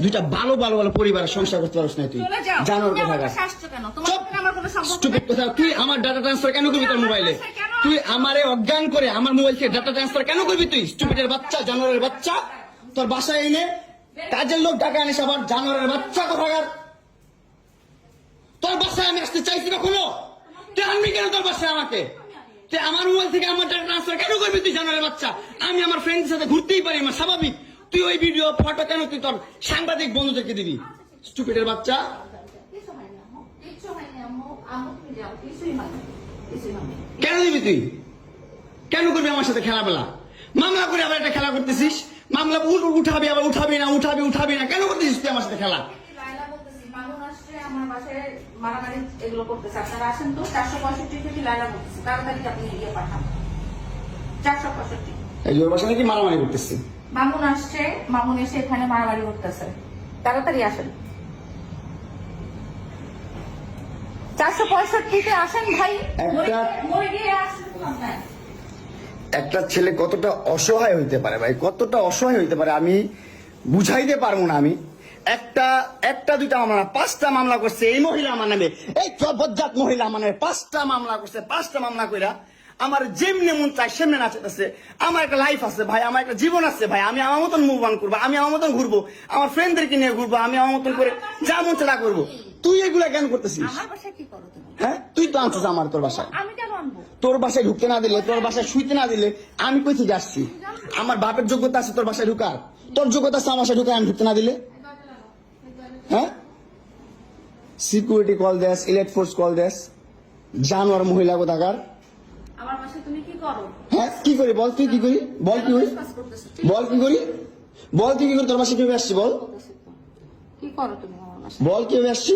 দুইটা ভালো ভালো ভালো পরিবারের সংসার করতে পারছ না তুই জানোর কথা স্টুপিড কথা তুই আমার ডাটা ট্রান্সফার কেন করবি তোর মোবাইলে তুই আমারে অজ্ঞান করে আমার মোবাইল থেকে ডাটা ট্রান্সফার কেন করবি তুই স্টুপিডের বাচ্চা জানোয়ারের বাচ্চা তোর বাসায় এনে কাজের লোক টাকা আনিস আবার জানোয়ারের বাচ্চা কোথাকার তোর বাসায় আমি আসতে চাইছি কখনো তুই আনবি কেন তোর বাসায় আমাকে তুই আমার মোবাইল থেকে আমার ডাটা ট্রান্সফার কেন করবি তুই জানোয়ারের বাচ্চা আমি আমার ফ্রেন্ডের সাথে ঘুরতেই পারি আমার স্বাভাবিক তুই ওই ভিডিও ফটো কেন তুই তোর সাংবাদিক বন্ধুদেরকে দিবি স্টুপিডের বাচ্চা কেন দিবি তুই কেন করবি আমার সাথে খেলাবেলা মামলা করে আবার একটা খেলা করতেছিস মামলা উঠাবি আবার উঠাবি না কেন করতেছিস তুই আমার সাথে খেলা নাকি মারামারি করতেছি মামুন আসছে মামুন এসে এখানে মারামারি করতেছে তাড়াতাড়ি আসেন 465-তে আসেন ভাই একটা ছেলে কতটা অসহায় হইতে পারে ভাই কতটা অসহায় হইতে পারে আমি বুঝাইতে পারবো না আমি একটা দুইটা মামলা 5টা মামলা করছে এই মহিলা আমার নামে এই বজ্জাত মহিলা আমার নামে 5টা মামলা করছে 5টা মামলা কইরা আমার যেমনি মন চাই সেমনি নাচতেছে আমার একটা লাইফ আছে ভাই আমার একটা জীবন আছে ভাই আমি আমার মতন মুভ অন করবো আমি আমার মতন ঘুরবো আমার ফ্রেন্ডদেরকে নিয়ে ঘুরবো আমি আমার মতন করে যা মন সেটা করবো তুই এগুলা কেন করতেছিস হ্যাঁ তুই তো আনছিস আমার তোর বাসায় তোর বাসায় ঢুকতে না দিলে তোর বাসায় শুইতে না দিলে আমি কই থেকে আসছি আমার বাপের যোগ্যতা আছে তোর বাসায় ঢুকার তোর যোগ্যতা আছে আমার বাসায় ঢুকার আমি ঢুকতে না দিলে হ্যাঁ সিকিউরিটি কল দেস ইলেট ফোর্স কল দেস জানোয়ার মহিলা কোথাকার আমার বাসায় তুমি কি করো হ্যাঁ কি করি বল তুই কি করি বল কি করি বল কি করি বল তুই কি করি তোর বাসায় কিভাবে আসছি বল কি করো তুমি আমার বাসায় বল কিভাবে আসছি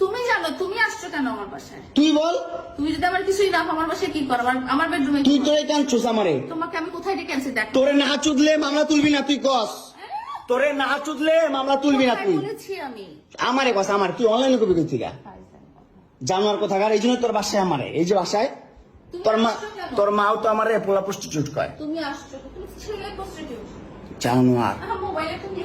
তুমি জানো তুমি আসছো কেন আমার বাসায় তুই বল তুমি যদি আমার কিছুই না আমার বাসায় কি করো আমার বেডরুমে তুই তোরে কেন চুস আমারে তোমাকে আমি কোথায় ডেকে আনছি দেখ তোরে না চুদলে মামলা তুলবি না তুই কস তোরে না চুদলে মামলা তুলবি না তুই বলেছি আমি আমারে কস আমার তুই অনলাইনে কবি কই থেকে জানোয়ার কোথাকার এই জন্য তোর বাসায় আমারে এই যে বাসায় তোর মাও তো আমারে পোলা প্রস্টিটিউট কয় তুমি আসছো তুমি ছেলে প্রস্টিটিউট জানোয়ার মোবাইলে তুমি